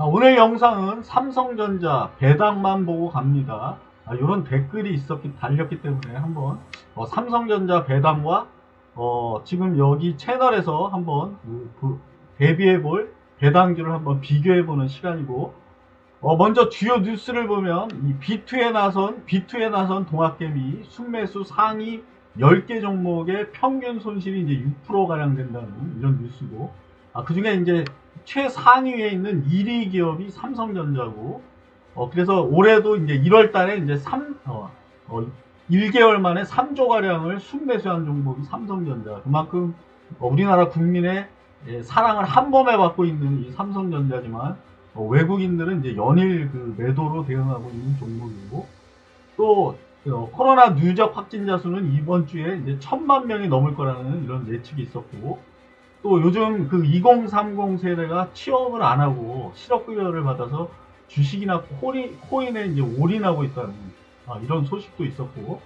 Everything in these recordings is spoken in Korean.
오늘 영상은 삼성전자 배당만 보고 갑니다. 이런 댓글이 달렸기 때문에 한번 삼성전자 배당과 지금 여기 채널에서 한번 대비해볼 배당주를 한번 비교해보는 시간이고, 먼저 주요 뉴스를 보면 이 B2에 나선 동학개미 순매수 상위 10개 종목의 평균 손실이 이제 6% 가량 된다는 이런 뉴스고, 그 중에 이제 최상위에 있는 1위 기업이 삼성전자고, 그래서 올해도 이제 1월 달에 이제 1개월 만에 3조 가량을 순매수한 종목이 삼성전자. 그만큼 우리나라 국민의 사랑을 한 몸에 받고 있는 이 삼성전자지만, 외국인들은 이제 연일 그 매도로 대응하고 있는 종목이고, 또 코로나 누적 확진자 수는 이번 주에 이제 1000만 명이 넘을 거라는 이런 예측이 있었고, 또 요즘 그 2030 세대가 취업을 안 하고 실업급여를 받아서 주식이나 코인에 이제 올인하고 있다는 이런 소식도 있었고,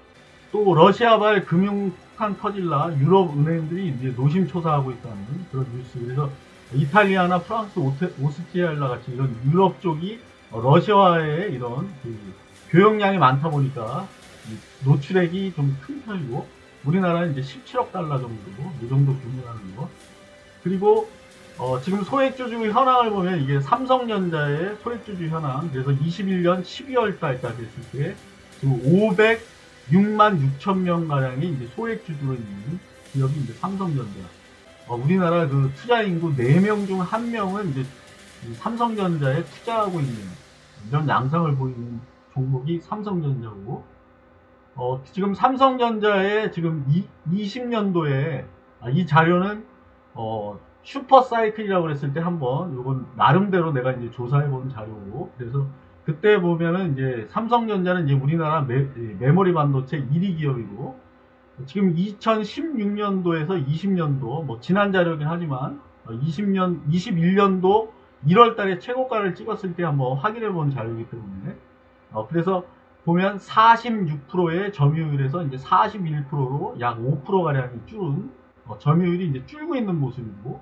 또 러시아발 금융폭탄 터질라 유럽 은행들이 이제 노심초사하고 있다는 그런 뉴스. 그래서 이탈리아나 프랑스, 오스트리아 같이 이런 유럽 쪽이 러시아와의 이런 그 교역량이 많다 보니까 노출액이 좀 큰 편이고, 우리나라는 이제 17억 달러 정도, 이 정도 규모라는 거. 그리고 지금 소액주주 현황을 보면 이게 삼성전자의 소액주주 현황, 그래서 21년 12월 달까지 했을 때 지금 506만 6천 명 가량이 이제 소액주주로 있는 기업이 이제 삼성전자. 우리나라 그 투자 인구 4명 중 1명은 이제 삼성전자에 투자하고 있는 이런 양상을 보이는 종목이 삼성전자고, 지금 삼성전자의 지금 20년도에 이 자료는 슈퍼사이클이라고 그랬을 때 한번 이건 나름대로 내가 이제 조사해 본 자료고, 그래서 그때 보면은 이제 삼성전자는 이제 우리나라 메모리 반도체 1위 기업이고, 지금 2016년도에서 20년도 뭐 지난 자료긴 하지만 21년도 1월 달에 최고가를 찍었을 때 한번 확인해 본 자료이기 때문에, 그래서 보면 46%의 점유율에서 이제 41%로 약 5% 가량이 줄은 점유율이 이제 줄고 있는 모습이고,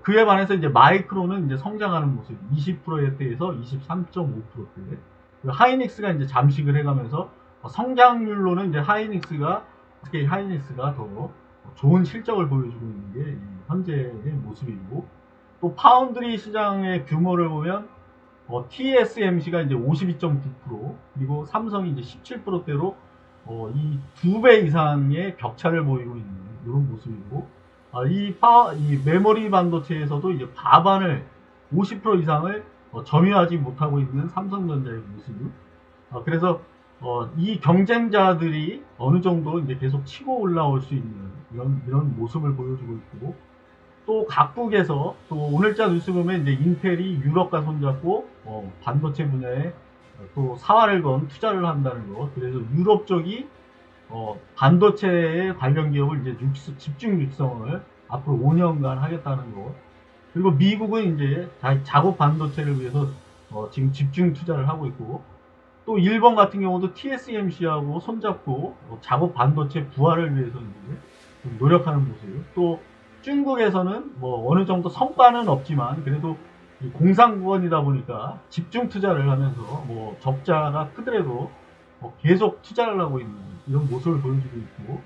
그에 반해서 이제 마이크론은 이제 성장하는 모습, 20%대에서 23.5%대. 하이닉스가 이제 잠식을 해가면서 성장률로는 이제 하이닉스가 더 좋은 실적을 보여주고 있는 게 현재의 모습이고, 또 파운드리 시장의 규모를 보면 TSMC가 이제 52.9%, 그리고 삼성이 이제 17%대로 이 2배 이상의 격차를 보이고 있는 이런 모습이고, 이 메모리 반도체에서도 이제 과반을 50% 이상을 점유하지 못하고 있는 삼성전자의 모습. 그래서 이 경쟁자들이 어느 정도 이제 계속 치고 올라올 수 있는 이런 모습을 보여주고 있고, 또 각국에서 또 오늘자 뉴스 보면 이제 인텔이 유럽과 손잡고 반도체 분야에 또 사활을 건 투자를 한다는 것. 그래서 유럽 쪽이 반도체에 관련 기업을 이제 집중 육성을 앞으로 5년간 하겠다는 것. 그리고 미국은 이제 작업 반도체를 위해서 지금 집중 투자를 하고 있고, 또 일본 같은 경우도 TSMC하고 손잡고 작업 반도체 부활을 위해서 이제 좀 노력하는 모습. 또 중국에서는 뭐 어느 정도 성과는 없지만 그래도 공상구원이다 보니까 집중 투자를 하면서 뭐 적자가 크더라도 계속 투자를 하고 있는 이런 모습을 보여주고 있고,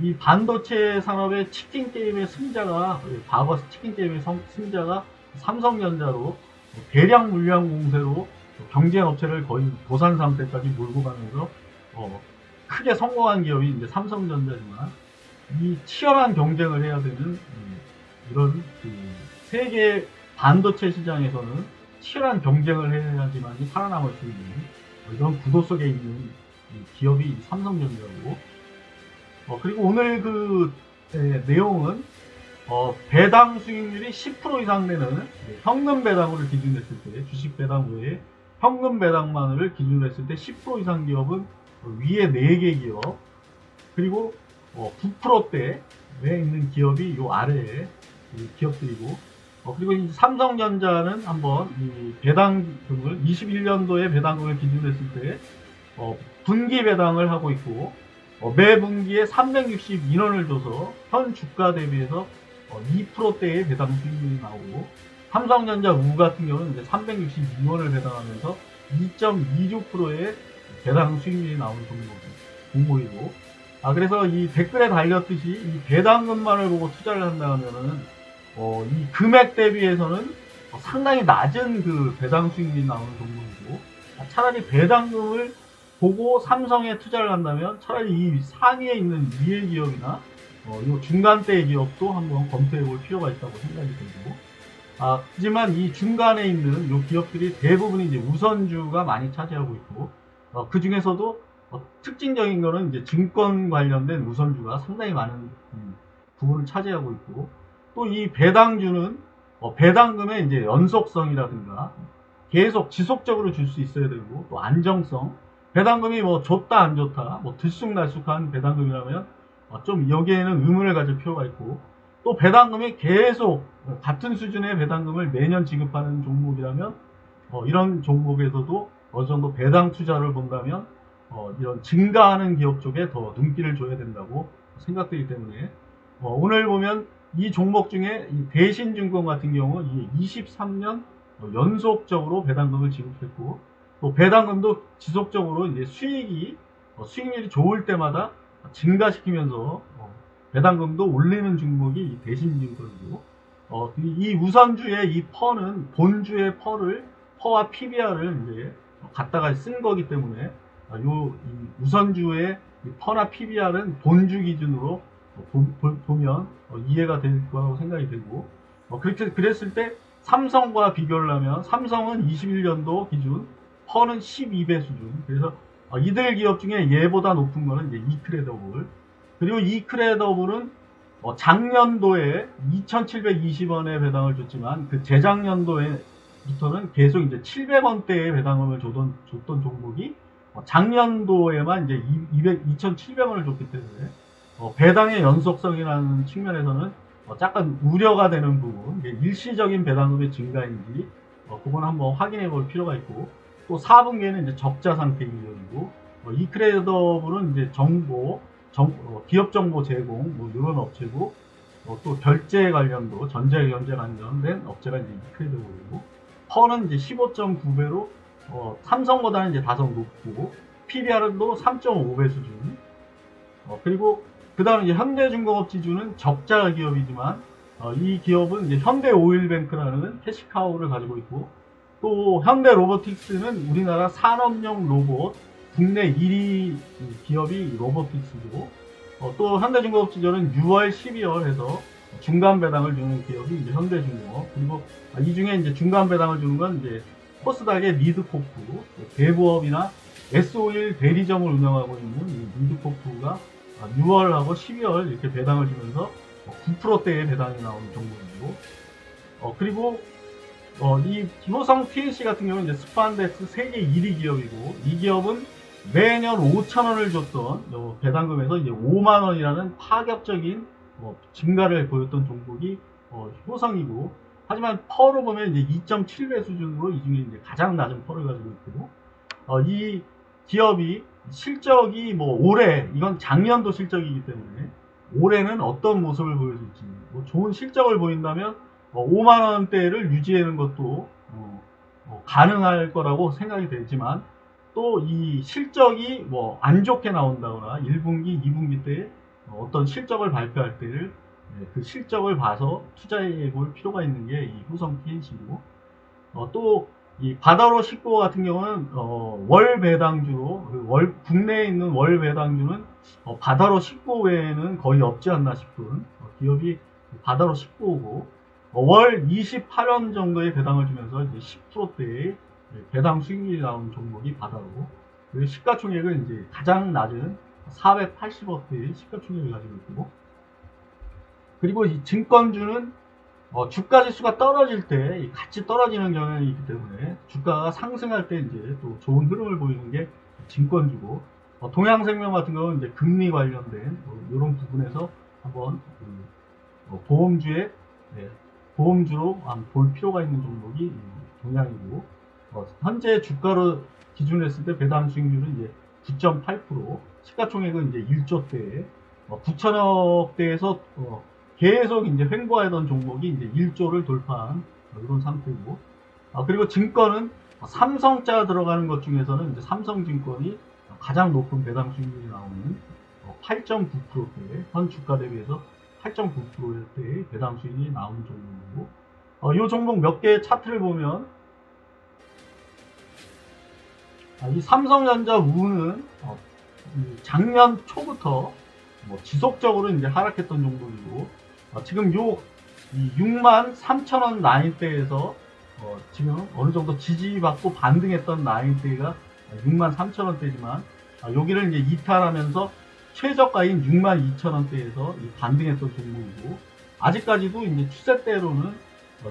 이 반도체 산업의 치킨 게임의 승자가, 과거 치킨 게임의 승자가 삼성전자로 대량 물량 공세로 경쟁 업체를 거의 도산 상태까지 몰고 가면서 크게 성공한 기업이 이제 삼성전자지만, 이 치열한 경쟁을 해야 되는 이런 세계 반도체 시장에서는 치열한 경쟁을 해야지만 살아남을 수 있는 이런 구도 속에 있는 기업이 삼성전자고, 그리고 오늘 그 내용은 배당 수익률이 10% 이상 되는 현금 배당을 기준했을 때, 주식 배당 외에 현금 배당만을 기준으로 했을 때 10% 이상 기업은 위에 4개 기업, 그리고 9%대에 있는 기업이 요 아래에 기업들이고, 그리고 이제 삼성전자는 한번 이 배당금을 21년도에 배당금을 기준으로 했을 때 분기 배당을 하고 있고, 매 분기에 362원을 줘서 현 주가 대비해서 2%대의 배당 수익률이 나오고, 삼성전자 우 같은 경우는 이제 362원을 배당하면서 2.26%의 배당 수익률이 나오는 종목이고, 그래서 이 댓글에 달렸듯이 이 배당금만을 보고 투자를 한다 하면은, 이 금액 대비해서는 상당히 낮은 그 배당 수익률이 나오는 종목이고, 차라리 배당금을 보고 삼성에 투자를 한다면 차라리 이 상위에 있는 위의 기업이나 이 중간대의 기업도 한번 검토해 볼 필요가 있다고 생각이 들고, 하지만 이 중간에 있는 이 기업들이 대부분이 이제 우선주가 많이 차지하고 있고, 그 중에서도 특징적인 거는 이제 증권 관련된 우선주가 상당히 많은 부분을 차지하고 있고, 또 이 배당주는 배당금의 이제 연속성이라든가 계속 지속적으로 줄 수 있어야 되고, 또 안정성, 배당금이 뭐 좋다 안 좋다, 뭐 들쑥날쑥한 배당금이라면 좀 여기에는 의문을 가질 필요가 있고, 또 배당금이 계속 같은 수준의 배당금을 매년 지급하는 종목이라면 이런 종목에서도 어느 정도 배당 투자를 본다면 이런 증가하는 기업 쪽에 더 눈길을 줘야 된다고 생각되기 때문에 오늘 보면 이 종목 중에 이 대신증권 같은 경우 23년 연속적으로 배당금을 지급했고, 또 배당금도 지속적으로 이제 수익률이 좋을 때마다 증가시키면서 배당금도 올리는 종목이 이 대신증권이고, 이 우선주의 이 퍼는 본주의 퍼와 PBR을 이제 갖다가 쓴 거기 때문에 이 우선주의 이 퍼나 PBR은 본주 기준으로 보면 이해가 될 거라고 생각이 들고, 그렇게 그랬을 때 삼성과 비교를 하면 삼성은 21년도 기준, 퍼는 12배 수준. 그래서 이들 기업 중에 얘보다 높은 거는 이제 이크레더블. 그리고 이크레더블은 작년도에 2,720원에 배당을 줬지만 그 재작년도에부터는 계속 이제 700원대의 배당금을 줬던 종목이 작년도에만 이제 2,700원을 줬기 때문에 배당의 연속성이라는 측면에서는 약간 우려가 되는 부분, 일시적인 배당금의 증가인지 그건 한번 확인해 볼 필요가 있고, 또 4분기에는 이제 적자 상태 기업이고, 이크레더블은 이제 기업 정보 제공 뭐 이런 업체고, 또 결제 관련도 전자결제 관련된 업체가 이제 이크레더블이고, 퍼는 이제 15.9배로 삼성보다는 이제 다소 높고, PBR도 3.5배 수준. 그리고 그 다음에 이제 현대중공업 지주는 적자 기업이지만 이 기업은 이제 현대오일뱅크라는 캐시카우를 가지고 있고, 또 현대로보틱스는 우리나라 산업용 로봇 국내 1위 기업이 로보틱스고, 또 현대중공업지주는 6월, 12월 해서 중간 배당을 주는 기업이 이제 현대중공업. 그리고 이 중에 이제 중간 배당을 주는 건 이제 코스닥의 미드코프, 대부업이나 S51 대리점을 운영하고 있는 이 미드코프가 6월하고 12월 이렇게 배당을 주면서 9%대의 배당이 나오는 종목이고, 그리고 이 효성 TNC 같은 경우는 이제 스판덱스 세계 1위 기업이고, 이 기업은 매년 5,000원을 줬던 배당금에서 이제 5만원이라는 파격적인 증가를 보였던 종목이 효성이고, 하지만 퍼로 보면 이제 2.7배 수준으로 이 중에 이제 가장 낮은 퍼를 가지고 있고, 이 기업이 실적이 뭐 올해, 이건 작년도 실적이기 때문에 올해는 어떤 모습을 보여줄지, 좋은 실적을 보인다면 5만원대를 유지하는 것도 가능할 거라고 생각이 되지만, 또 이 실적이 뭐 안 좋게 나온다거나 1분기, 2분기 때 어떤 실적을 발표할 때를 그 실적을 봐서 투자해 볼 필요가 있는 게 이 효성 TNC고, 또 이 바다로 19 같은 경우는 월 배당주로 국내에 있는 월 배당주는 바다로 19 외에는 거의 없지 않나 싶은 기업이 바다로 19고, 월 28원 정도의 배당을 주면서 이제 10%대의 배당 수익률이 나오는 종목이 바다로, 그리고 시가총액은 이제 가장 낮은 480억대의 시가총액을 가지고 있고, 그리고 이 증권주는 주가 지수가 떨어질 때 같이 떨어지는 경향이 있기 때문에 주가가 상승할 때 이제 또 좋은 흐름을 보이는 게 증권주고, 동양생명 같은 경우는 이제 금리 관련된 이런 부분에서 한번 보험주로 볼 필요가 있는 종목이 동양이고, 현재 주가로 기준으로 했을 때 배당 수익률은 이제 9.8%, 시가총액은 이제 1조대, 9천억대에서 계속 이제 횡보하던 종목이 이제 1조를 돌파한 이런 상태고, 그리고 증권은 삼성자 들어가는 것 중에서는 이제 삼성증권이 가장 높은 배당 수익률이 나오는 8.9%대, 현 주가 대비해서 8.9%의 배당 수익이 나오는 종목이고, 이 종목 몇 개의 차트를 보면 이 삼성전자 우는 작년 초부터 지속적으로 이제 하락했던 종목이고, 지금 요 63,000원 라인대에서 지금 어느 정도 지지받고 반등했던 라인대가 63,000원대지만, 여기를 이제 이탈하면서 최저가인 62,000원대에서 반등했던 종목이고, 아직까지도 이제 추세대로는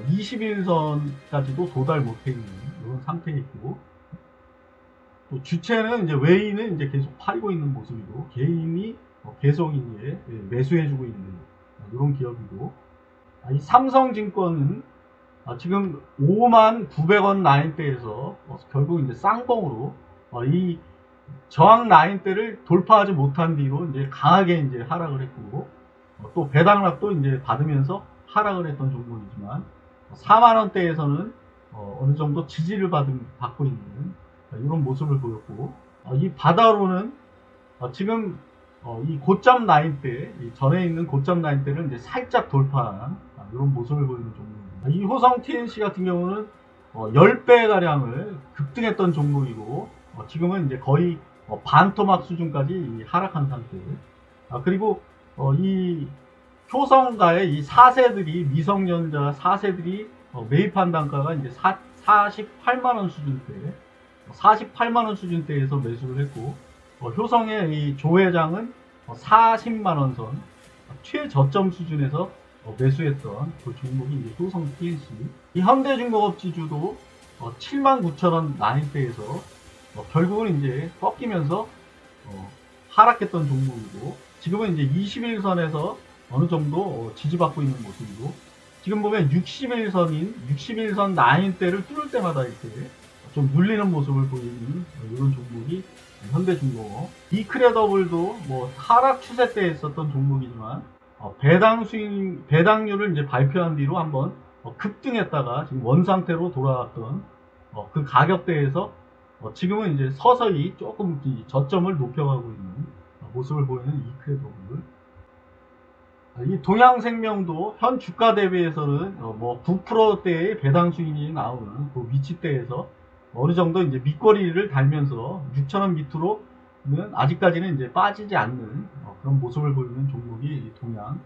21선까지도 도달 못해 있는 이런 상태에 있고, 또 주체는 이제 외인은 이제 계속 팔고 있는 모습이고, 개인이 계속 이제 매수해주고 있는 이런 기업이고, 이 삼성증권은 지금 59,900원 라인대에서 결국 이제 쌍봉으로 이 저항 라인대를 돌파하지 못한 뒤로 이제 강하게 이제 하락을 했고, 또 배당락도 이제 받으면서 하락을 했던 종목이지만, 4만원대에서는 어느 정도 지지를 받고 있는 이런 모습을 보였고, 이 바다로는 지금 이 고점 라인대, 이 전에 있는 고점 라인대를 이제 살짝 돌파한 이런 모습을 보이는 종목입니다. 이 호성 TNC 같은 경우는 10배 가량을 급등했던 종목이고, 지금은 이제 거의 반토막 수준까지 하락한 상태. 그리고 이 효성가의 이 4세들이, 미성년자 4세들이 매입한 단가가 이제 48만원 수준대, 48만원 수준대에서 매수를 했고, 효성의 이 조회장은 40만원 선 최저점 수준에서 매수했던 그 종목이 이제 효성 TNC. 이 현대중공업 지주도 79,000원 라인대에서 결국은 이제 꺾이면서 하락했던 종목이고, 지금은 이제 21선에서 어느 정도 지지받고 있는 모습이고, 지금 보면 61선 라인대를 뚫을 때마다 이렇게 좀 눌리는 모습을 보이는 이런 종목이 현대중공업. 이크레더블도 하락 추세대에 있었던 종목이지만, 배당률을 이제 발표한 뒤로 한번 급등했다가 지금 원상태로 돌아왔던 그 가격대에서 지금은 이제 서서히 조금 저점을 높여가고 있는 모습을 보이는 이크레더블. 이 동양생명도 현 주가 대비해서는 9%대의 배당 수익이 나오는 그 위치대에서 어느 정도 이제 밑거리를 달면서 6,000원 밑으로는 아직까지는 이제 빠지지 않는 그런 모습을 보이는 종목이 동양.